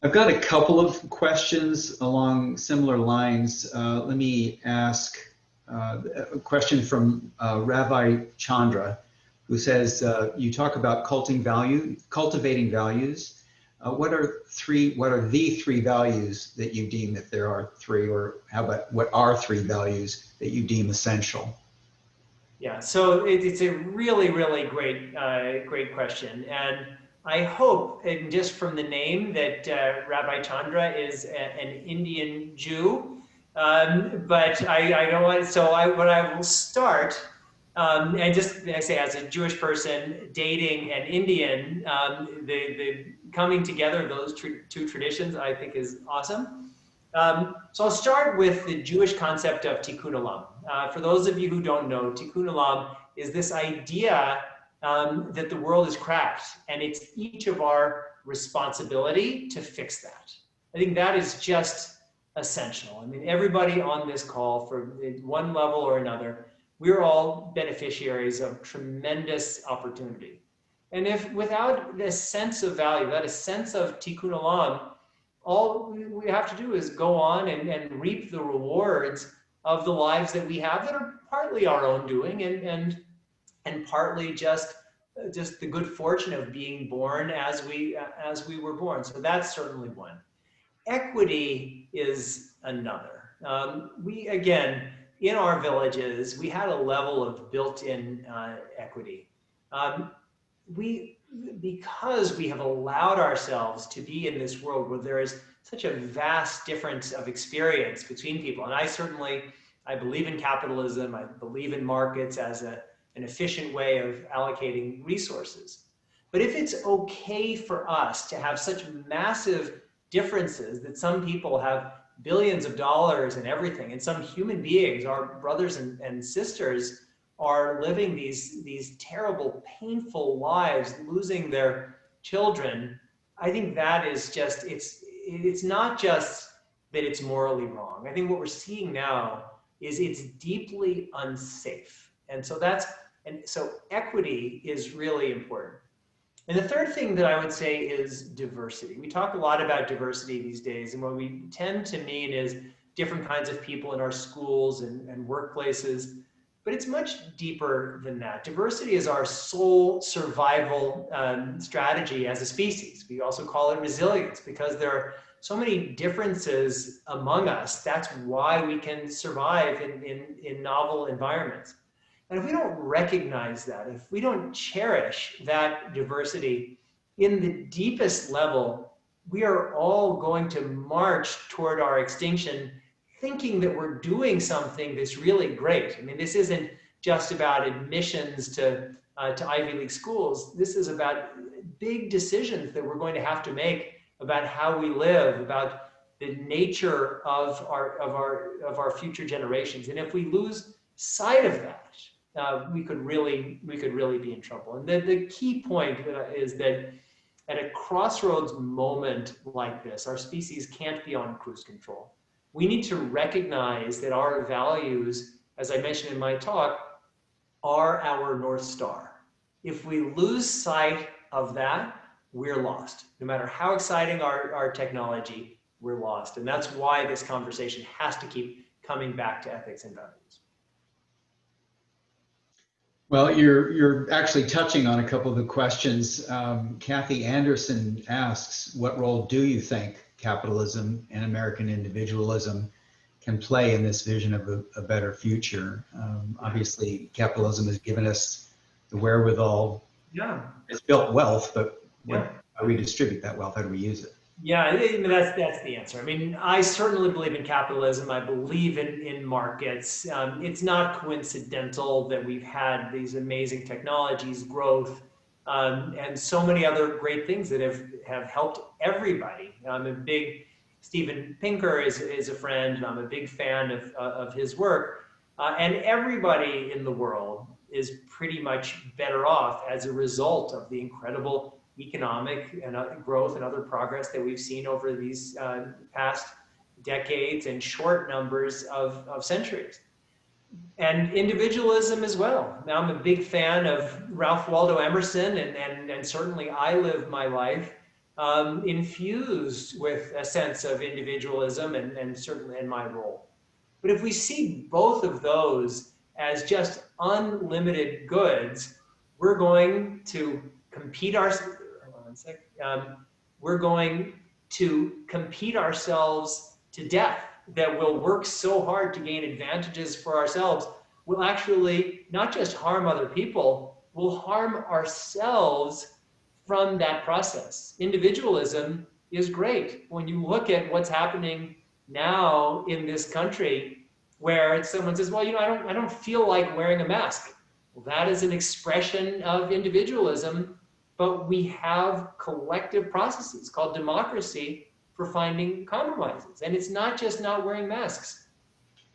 I've got a couple of questions along similar lines. Let me ask a question from Rabbi Chandra, who says, you talk about cultivating values. What are the three values that you deem, if there are three, or how about what are three values that you deem essential?
Yeah, so it's a really, really great question. And I hope, and just from the name, that Rabbi Chandra is an Indian Jew. But I don't want, so what I will start, and just I say, as a Jewish person dating an Indian, the coming together of those two traditions, I think, is awesome. So I'll start with the Jewish concept of tikkun olam. For those of you who don't know, tikkun olam is this idea that the world is cracked, and it's each of our responsibility to fix that. I think that is just essential. I mean, everybody on this call, from one level or another, we're all beneficiaries of tremendous opportunity. And if without this sense of value, that a sense of tikkun olam, all we have to do is go on and reap the rewards of the lives that we have that are partly our own doing and partly just the good fortune of being born as we were born. So that's certainly one. Equity is another. We, again, in our villages, we had a level of built-in equity. Because we have allowed ourselves to be in this world where there is such a vast difference of experience between people. And I believe in capitalism. I believe in markets as an efficient way of allocating resources. But if it's okay for us to have such massive differences, that some people have billions of dollars and everything, and some human beings, our brothers and sisters, are living these terrible, painful lives, losing their children, I think that is just, it's not just that it's morally wrong. I think what we're seeing now is it's deeply unsafe. And so so equity is really important. And the third thing that I would say is diversity. We talk a lot about diversity these days, and what we tend to mean is different kinds of people in our schools and workplaces. But it's much deeper than that. Diversity is our sole survival strategy as a species. We also call it resilience, because there are so many differences among us. That's why we can survive in novel environments. And if we don't recognize that, if we don't cherish that diversity in the deepest level, we are all going to march toward our extinction thinking that we're doing something that's really great. I mean, this isn't just about admissions to Ivy League schools. This is about big decisions that we're going to have to make about how we live, about the nature of our future generations. And if we lose sight of that, we could really be in trouble. And the key point is that at a crossroads moment like this, our species can't be on cruise control. We need to recognize that our values, as I mentioned in my talk, are our North Star. If we lose sight of that, we're lost. No matter how exciting our technology, we're lost. And that's why this conversation has to keep coming back to ethics and values.
Well, you're actually touching on a couple of the questions. Kathy Anderson asks, what role do you think capitalism and American individualism can play in this vision of a better future? Obviously, capitalism has given us the wherewithal.
Yeah.
It's built wealth, but how do we distribute that wealth? How do we use it?
Yeah, that's the answer. I mean, I certainly believe in capitalism. I believe in markets. It's not coincidental that we've had these amazing technologies, growth, and so many other great things that have helped everybody. I'm a big, Steven Pinker is a friend, and I'm a big fan of his work. And everybody in the world is pretty much better off as a result of the incredible economic and growth and other progress that we've seen over these past decades and short numbers of centuries. And individualism as well. Now, I'm a big fan of Ralph Waldo Emerson, and certainly I live my life infused with a sense of individualism and certainly in my role. But if we see both of those as just unlimited goods, we're going to compete we're going to compete ourselves to death. That will work so hard to gain advantages for ourselves will actually not just harm other people, will harm ourselves from that process. Individualism is great. When you look at what's happening now in this country, where someone says, well, you know, I don't feel like wearing a mask. Well, that is an expression of individualism, but we have collective processes called democracy for finding compromises. And it's not just not wearing masks.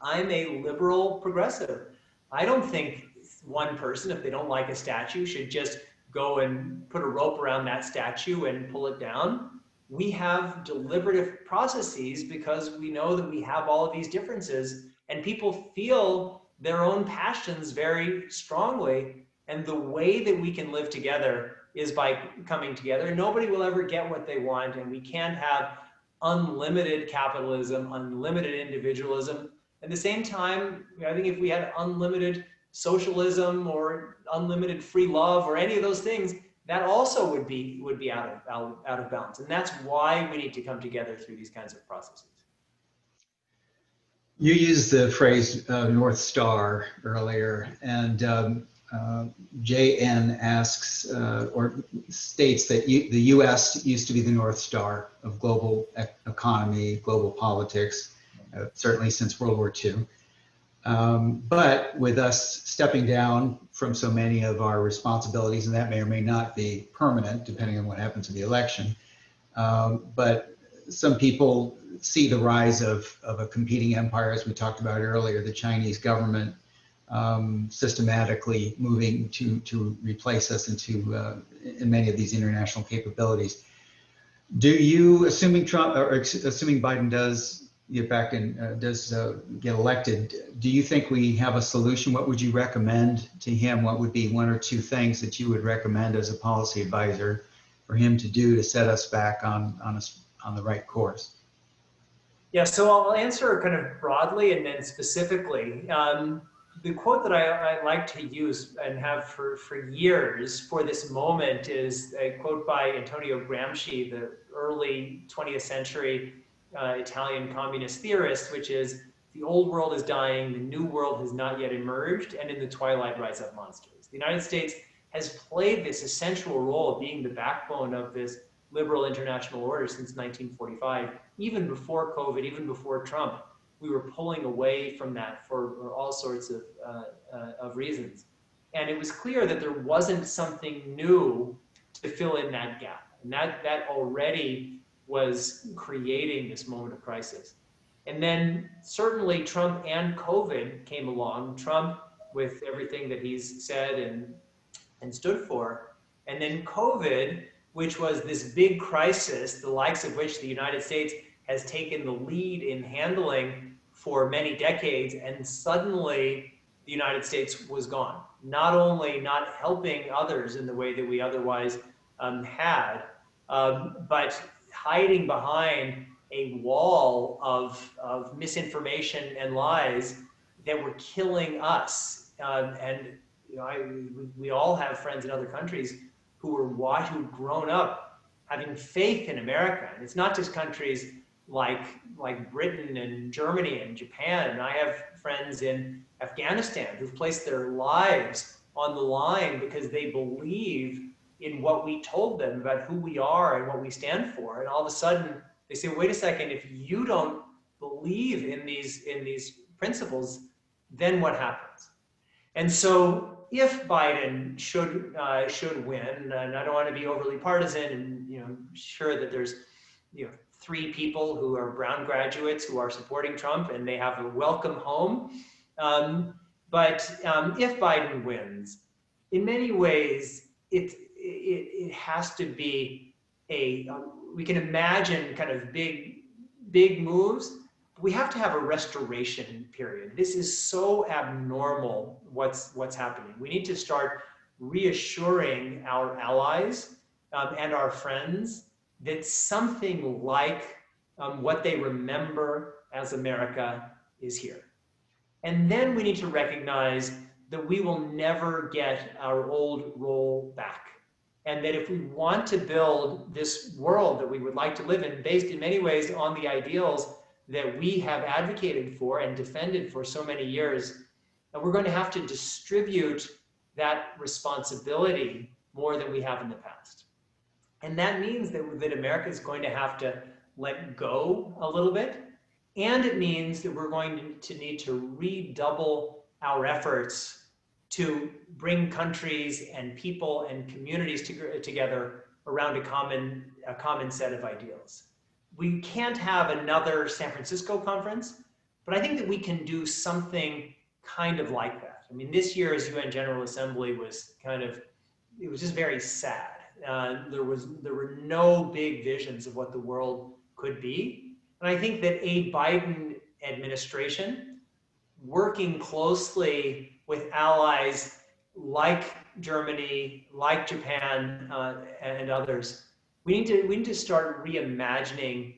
I'm a liberal progressive. I don't think one person, if they don't like a statue, should just go and put a rope around that statue and pull it down. We have deliberative processes because we know that we have all of these differences, and people feel their own passions very strongly. And the way that we can live together is by coming together. Nobody will ever get what they want, and we can't have unlimited capitalism, unlimited individualism. At the same time, I think if we had unlimited socialism or unlimited free love or any of those things, that also would be out of balance. And that's why we need to come together through these kinds of processes.
You used the phrase North Star earlier, and JN asks or states that the US used to be the North Star of global economy, global politics, certainly since World War II. But with us stepping down from so many of our responsibilities, and that may or may not be permanent depending on what happens in the election, but some people see the rise of a competing empire, as we talked about earlier, the Chinese government systematically moving to replace us in many of these international capabilities. Do you, assuming Biden does get back and get elected, do you think we have a solution? What would you recommend to him? What would be one or two things that you would recommend as a policy advisor for him to do to set us back on the right course?
Yeah, so I'll answer kind of broadly and then specifically. The quote that I like to use and have for years for this moment is a quote by Antonio Gramsci, the early 20th century Italian communist theorist, which is, the old world is dying, the new world has not yet emerged, and in the twilight rise up monsters. The United States has played this essential role of being the backbone of this liberal international order since 1945. Even before COVID, even before Trump, we were pulling away from that for all sorts of reasons. And it was clear that there wasn't something new to fill in that gap. And that already was creating this moment of crisis. And then certainly Trump and COVID came along. Trump with everything that he's said and stood for. And then COVID, which was this big crisis, the likes of which the United States has taken the lead in handling for many decades, and suddenly the United States was gone. Not only not helping others in the way that we otherwise had, but hiding behind a wall of misinformation and lies that were killing us. And you know, we all have friends in other countries who've grown up having faith in America. And it's not just countries like Britain and Germany and Japan. And I have friends in Afghanistan who've placed their lives on the line because they believe in what we told them about who we are and what we stand for. And all of a sudden they say, wait a second, if you don't believe in these principles, then what happens? And so if Biden should win, and I don't want to be overly partisan, and sure that there's 3 people who are Brown graduates who are supporting Trump, and they have a welcome home. But if Biden wins, in many ways, it has to be we can imagine kind of big moves, we have to have a restoration period. This is so abnormal what's happening. We need to start reassuring our allies and our friends that something like what they remember as America is here. And then we need to recognize that we will never get our old role back. And that if we want to build this world that we would like to live in, based in many ways on the ideals that we have advocated for and defended for so many years, and we're going to have to distribute that responsibility more than we have in the past. And that means that America is going to have to let go a little bit. And it means that we're going to need to redouble our efforts to bring countries and people and communities together around a common set of ideals. We can't have another San Francisco conference, but I think that we can do something kind of like that. I mean, this year's UN General Assembly was it was just very sad. There were no big visions of what the world could be. And I think that a Biden administration working closely with allies like Germany, like Japan, and others, we need to start reimagining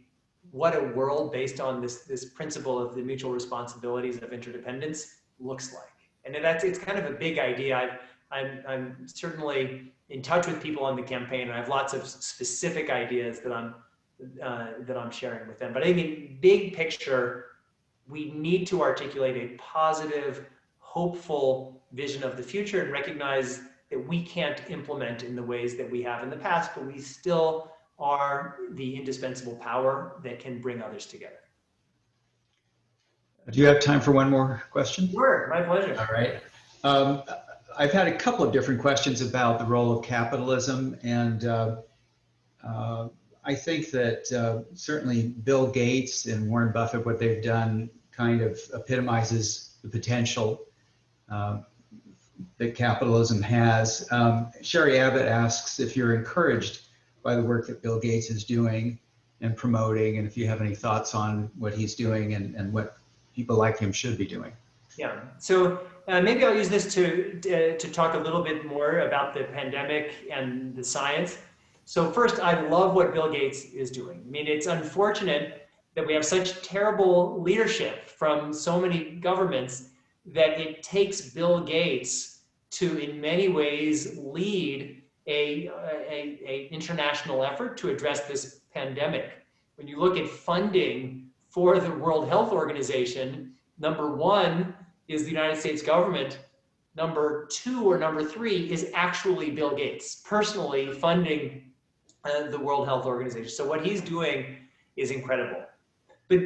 what a world based on this principle of the mutual responsibilities of interdependence looks like. And it's kind of a big idea. I'm certainly in touch with people on the campaign, and I have lots of specific ideas that I'm sharing with them. But I mean, big picture, we need to articulate a positive, hopeful vision of the future and recognize that we can't implement in the ways that we have in the past, but we still are the indispensable power that can bring others together.
Do you have time for one more question?
Sure, my pleasure.
All right. I've had a couple of different questions about the role of capitalism, and I think that certainly Bill Gates and Warren Buffett, what they've done kind of epitomizes the potential that capitalism has. Sherry Abbott asks if you're encouraged by the work that Bill Gates is doing and promoting, and if you have any thoughts on what he's doing and what people like him should be doing.
Yeah, so maybe I'll use this to talk a little bit more about the pandemic and the science. So first, I love what Bill Gates is doing. I mean, it's unfortunate that we have such terrible leadership from so many governments that it takes Bill Gates to, in many ways, lead a international effort to address this pandemic. When you look at funding for the World Health Organization, number one is the United States government. Number two or number three is actually Bill Gates personally funding the World Health Organization. So what he's doing is incredible. But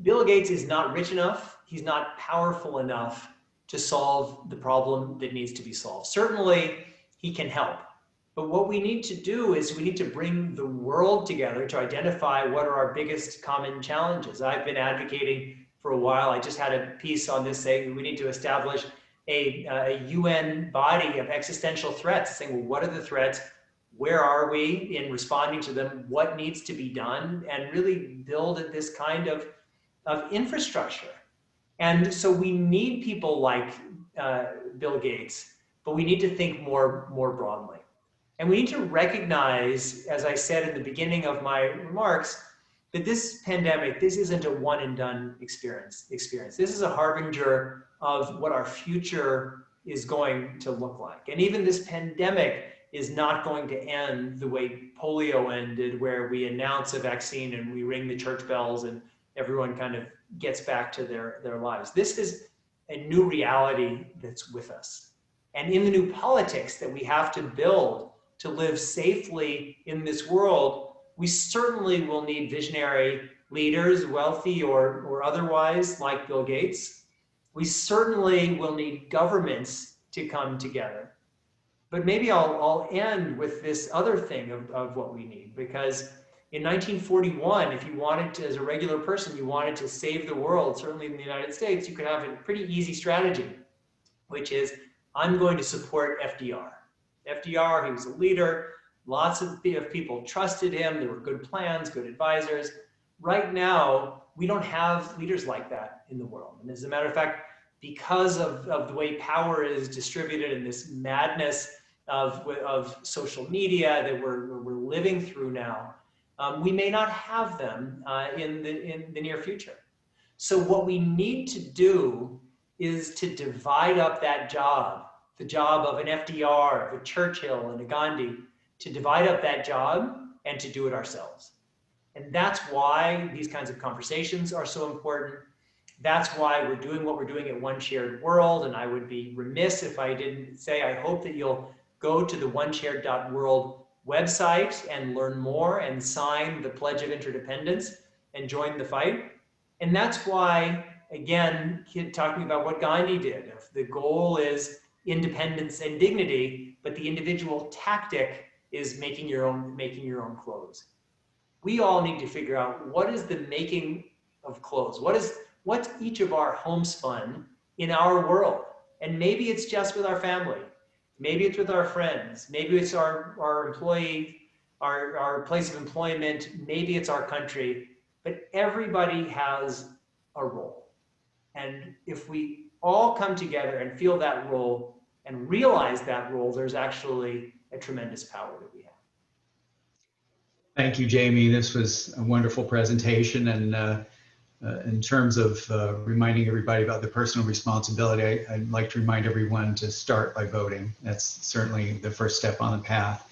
Bill Gates is not rich enough. He's not powerful enough to solve the problem that needs to be solved. Certainly, he can help. But what we need to do is we need to bring the world together to identify what are our biggest common challenges. I've been advocating for a while. I just had a piece on this saying we need to establish a UN body of existential threats, saying, well, what are the threats? Where are we in responding to them? What needs to be done? And really build this kind of infrastructure. And so we need people like Bill Gates, but we need to think more broadly. And we need to recognize, as I said in the beginning of my remarks, that this pandemic, this isn't a one and done experience. This is a harbinger of what our future is going to look like. And even this pandemic is not going to end the way polio ended, where we announce a vaccine and we ring the church bells and everyone kind of gets back to their lives. This is a new reality that's with us. And in the new politics that we have to build to live safely in this world, we certainly will need visionary leaders, wealthy or otherwise, like Bill Gates. We certainly will need governments to come together. But maybe I'll end with this other thing of what we need, because in 1941, if you wanted to, as a regular person, you wanted to save the world, certainly in the United States, you could have a pretty easy strategy, which is, I'm going to support FDR. FDR, he was a leader. Lots of people trusted him. There were good plans, good advisors. right now, we don't have leaders like that in the world. And as a matter of fact, because of the way power is distributed and this madness of social media that we're living through now, we may not have them in the near future. So what we need to do is to divide up that job, the job of an FDR, of a Churchill and a Gandhi, to divide up that job and to do it ourselves. And that's why these kinds of conversations are so important. That's why we're doing what we're doing at One Shared World. And I would be remiss if I didn't say, I hope that you'll go to the oneshared.world website and learn more and sign the Pledge of Interdependence and join the fight. And that's why, again, talking about what Gandhi did, the goal is independence and dignity, but the individual tactic is making your own clothes. We all need to figure out what is the making of clothes. What's each of our homespun in our world? And maybe it's just with our family. Maybe it's with our friends. Maybe it's our employee, our place of employment. Maybe it's our country. But everybody has a role. And if we all come together and feel that role and realize that role, there's actually a tremendous power that we have.
Thank you, Jamie. This was a wonderful presentation. And in terms of reminding everybody about the personal responsibility, I'd like to remind everyone to start by voting. That's certainly the first step on the path.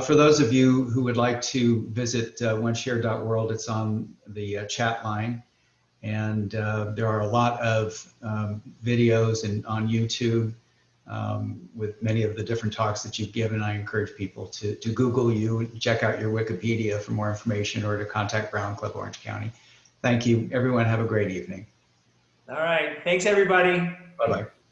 For those of you who would like to visit oneshare.world, it's on the chat line. And there are a lot of videos on YouTube with many of the different talks that you've given. I encourage people to Google you and check out your Wikipedia for more information, or to contact Brown Club Orange County. Thank you, everyone. Have a great evening.
All right. Thanks, everybody.
Bye-bye.